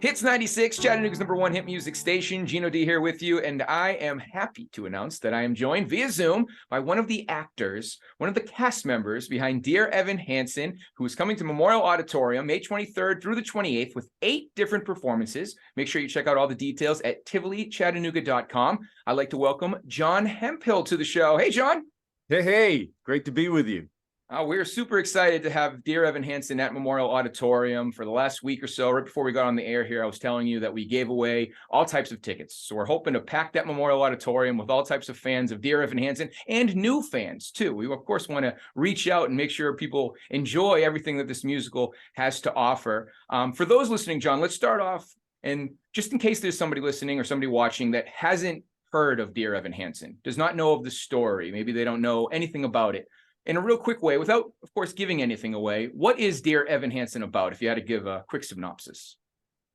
Hits 96, Chattanooga's #1 hit music station. Gino D here with you, and I am happy to announce that I am joined via Zoom by one of the actors, one of the cast members behind Dear Evan Hansen, who is coming to Memorial Auditorium May 23rd through the 28th with 8 different performances. Make sure you check out all the details at TivoliChattanooga.com. I'd like to welcome John Hemphill to the show. Hey, John. Hey, great to be with you. We're super excited to have Dear Evan Hansen at Memorial Auditorium for the last week or so. Right before we got on the air here, I was telling you that we gave away all types of tickets. So we're hoping to pack that Memorial Auditorium with all types of fans of Dear Evan Hansen and new fans too. We, of course, want to reach out and make sure people enjoy everything that this musical has to offer. For those listening, John, let's start off. And just in case there's somebody listening or somebody watching that hasn't heard of Dear Evan Hansen, does not know of the story, maybe they don't know anything about it. In a real quick way, without, of course, giving anything away, what is Dear Evan Hansen about, if you had to give a quick synopsis?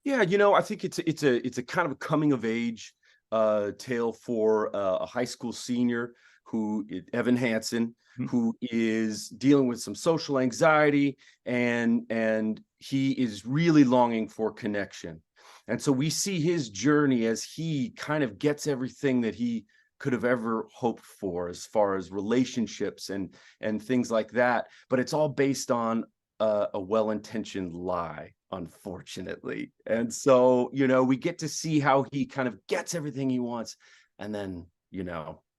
Yeah, I think it's a kind of a coming of age tale for a high school senior Evan Hansen, who is dealing with some social anxiety, and he is really longing for connection. And so we see his journey as he kind of gets everything that he could have ever hoped for as far as relationships and things like that, but it's all based on a well-intentioned lie, unfortunately. And so we get to see how he kind of gets everything he wants, and then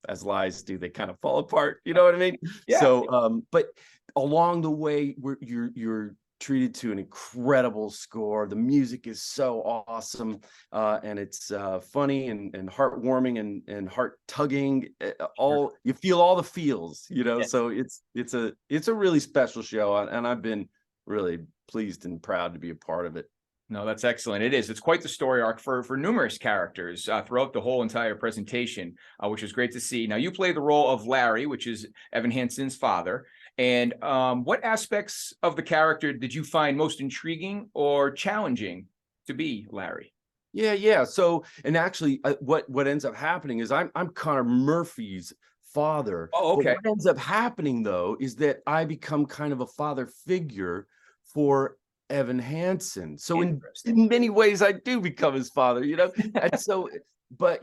as lies do, they kind of fall apart, you know what I mean? Yeah. So but along the way, you're treated to an incredible score. The music is so awesome, and it's funny and heartwarming and heart tugging. All you feel all the feels, Yes. So it's a really special show, and I've been really pleased and proud to be a part of it. No, that's excellent. It is. It's quite the story arc for numerous characters throughout the whole entire presentation, which is great to see. Now, you play the role of Larry, which is Evan Hansen's father. And what aspects of the character did you find most intriguing or challenging to be Larry? Yeah. So, and actually, what ends up happening is I'm Connor Murphy's father. Oh, okay. But what ends up happening though is that I become kind of a father figure for Evan Hansen. So in many ways, I do become his father. And so, but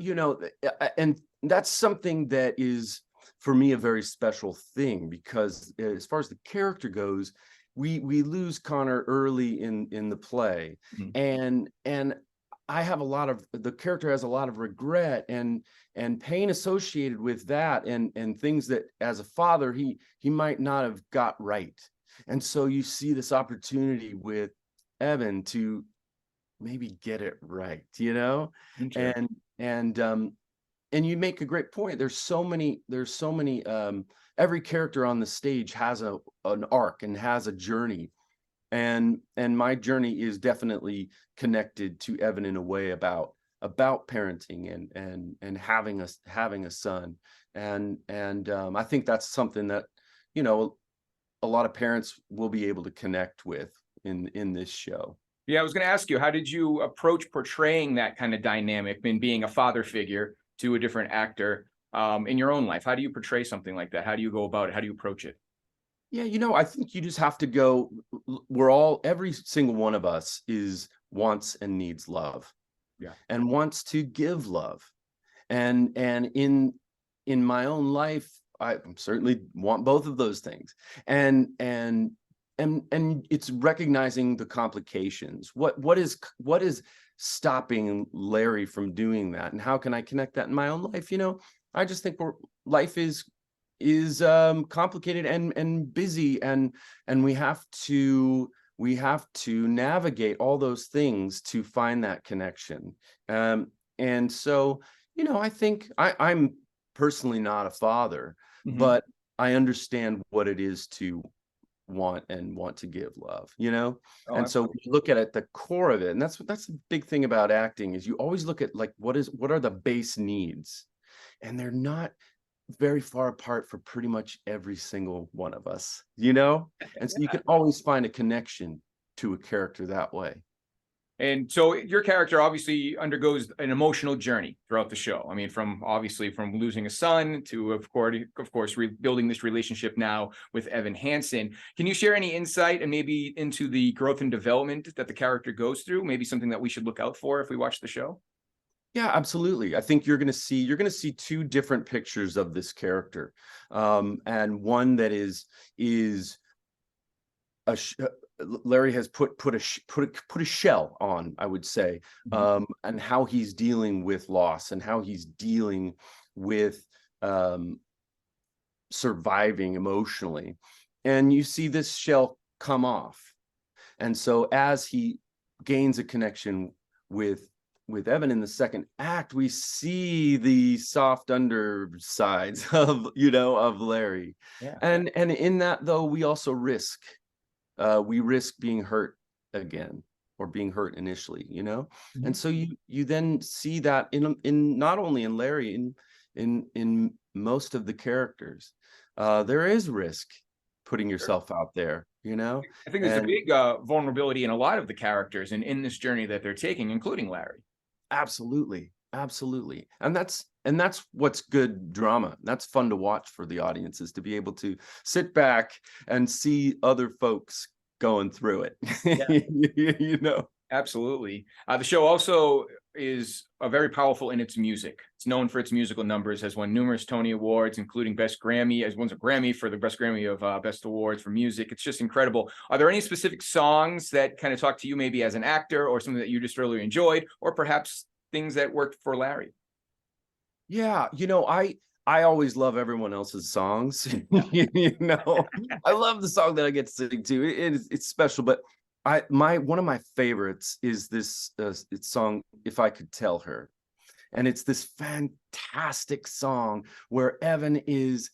and that's something that is for me a very special thing, because as far as the character goes, we lose Connor early in the play, and the character has a lot of regret and pain associated with that, and things that as a father he might not have got right. And so you see this opportunity with Evan to maybe get it right, and you make a great point. There's so many every character on the stage has an arc and has a journey. And my journey is definitely connected to Evan in a way about parenting and having a son. And I think that's something that, a lot of parents will be able to connect with in this show. Yeah, I was going to ask you, how did you approach portraying that kind of dynamic in being a father figure to a different actor in your own life? How do you portray something like that? How do you go about it? How do you approach it? Yeah, I think you just have to go. Every single one of us wants and needs love. Yeah. And wants to give love. And in my own life, I certainly want both of those things. And it's recognizing the complications. What is stopping Larry from doing that? And how can I connect that in my own life? I just think life is complicated and busy, and we have to navigate all those things to find that connection. And so I think I'm personally not a father, but I understand what it is to want to give love, and absolutely. So you look at the core of it, and that's the big thing about acting, is you always look at like what are the base needs, and they're not very far apart for pretty much every single one of us, and so you can always find a connection to a character that way. And so your character obviously undergoes an emotional journey throughout the show. I mean, from losing a son to, of course, rebuilding this relationship now with Evan Hansen. Can you share any insight and maybe into the growth and development that the character goes through? Maybe something that we should look out for if we watch the show? Yeah, absolutely. I think you're going to see two different pictures of this character, and one that is Larry has put a shell on, I would say, and how he's dealing with loss and how he's dealing with surviving emotionally. And you see this shell come off. And so as he gains a connection with Evan in the second act, we see the soft undersides of Larry. Yeah. And in that, though, we also risk being hurt again, or being hurt initially, and so you then see that in not only in Larry, in most of the characters, there is risk putting yourself out there, I think there's a big vulnerability in a lot of the characters and in this journey that they're taking, including Larry. Absolutely, absolutely. And that's what's good drama. That's fun to watch for the audiences, to be able to sit back and see other folks going through it. Yeah. Absolutely. The show also is very powerful in its music. It's known for its musical numbers, has won numerous Tony Awards, including Best Grammy, has won a Grammy for the Best Grammy of Best Awards for music. It's just incredible. Are there any specific songs that kind of talk to you maybe as an actor, or something that you just really enjoyed, or perhaps things that worked for Larry? Yeah, I always love everyone else's songs. I love the song that I get to sing to. It's special, but one of my favorites is this it's song "If I Could Tell Her," and it's this fantastic song where Evan is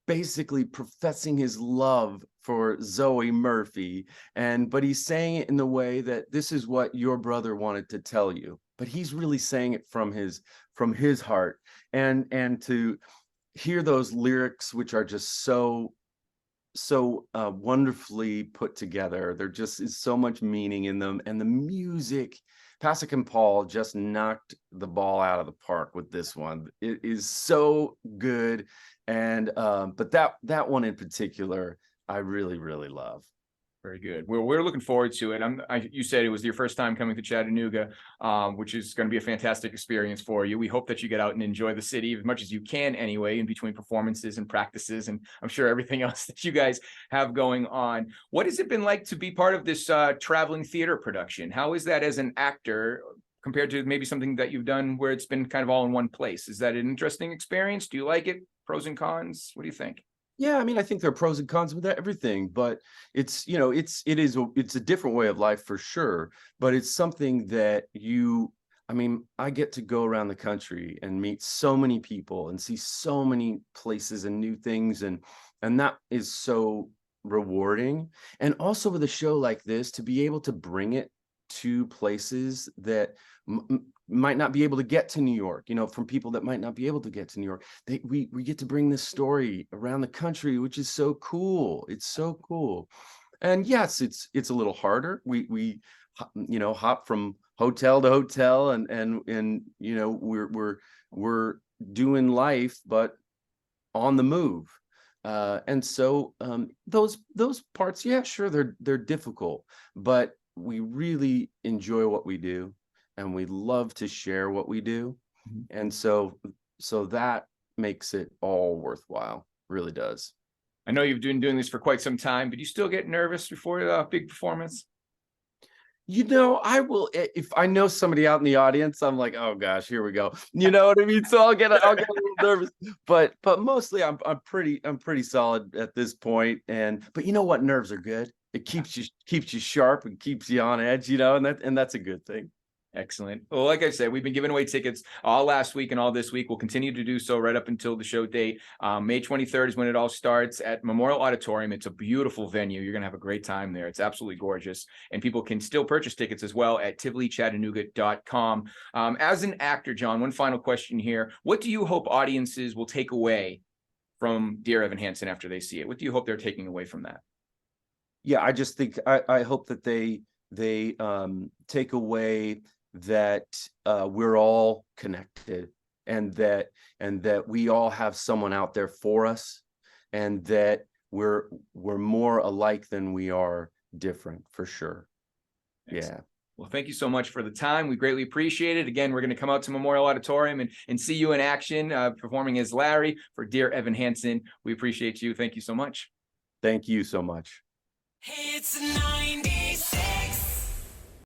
basically professing his love for Zoe Murphy, but he's saying it in the way that this is what your brother wanted to tell you, but he's really saying it from his heart, and to hear those lyrics, which are just so wonderfully put together. There just is so much meaning in them, and the music. Pasek and Paul just knocked the ball out of the park with this one. It is so good, and but that one in particular, I really, really love. Very good. We're looking forward to it. You said it was your first time coming to Chattanooga, which is going to be a fantastic experience for you. We hope that you get out and enjoy the city as much as you can anyway, in between performances and practices, and I'm sure everything else that you guys have going on. What has it been like to be part of this traveling theater production? How is that as an actor compared to maybe something that you've done where it's been kind of all in one place? Is that an interesting experience? Do you like it? Pros and cons? What do you think? Yeah, I mean, I think there are pros and cons with everything, but it's a different way of life for sure. But it's something that I get to go around the country and meet so many people and see so many places and new things, and that is so rewarding. And also with a show like this, to be able to bring it to places that might not be able to get to New York, from people that might not be able to get to New York. We get to bring this story around the country, which is so cool. It's so cool. And yes, it's a little harder. We hop from hotel to hotel, and we're doing life, but on the move. And so those parts, yeah, sure, they're difficult, but we really enjoy what we do, and we love to share what we do. And so that makes it all worthwhile. Really does. I know you've been doing this for quite some time, but you still get nervous before a big performance? I will, if I know somebody out in the audience, I'm like, oh gosh, here we go. You know what I mean? So I'll get a little nervous, but mostly I'm pretty solid at this point. But you know what? Nerves are good. It keeps you sharp and keeps you on edge, and that's a good thing. Excellent. Well, like I said, we've been giving away tickets all last week and all this week. We'll continue to do so right up until the show date. May 23rd is when it all starts at Memorial Auditorium. It's a beautiful venue. You're going to have a great time there. It's absolutely gorgeous. And people can still purchase tickets as well at tivoli-chattanooga.com. As an actor, John, one final question here. What do you hope audiences will take away from Dear Evan Hansen after they see it? What do you hope they're taking away from that? Yeah, I just think I hope that they take away that we're all connected, and that we all have someone out there for us, and that we're more alike than we are different, for sure. Excellent. Yeah. Well, thank you so much for the time. We greatly appreciate it. Again, we're going to come out to Memorial Auditorium and see you in action, performing as Larry for Dear Evan Hansen. We appreciate you. Thank you so much. Thank you so much. It's 96.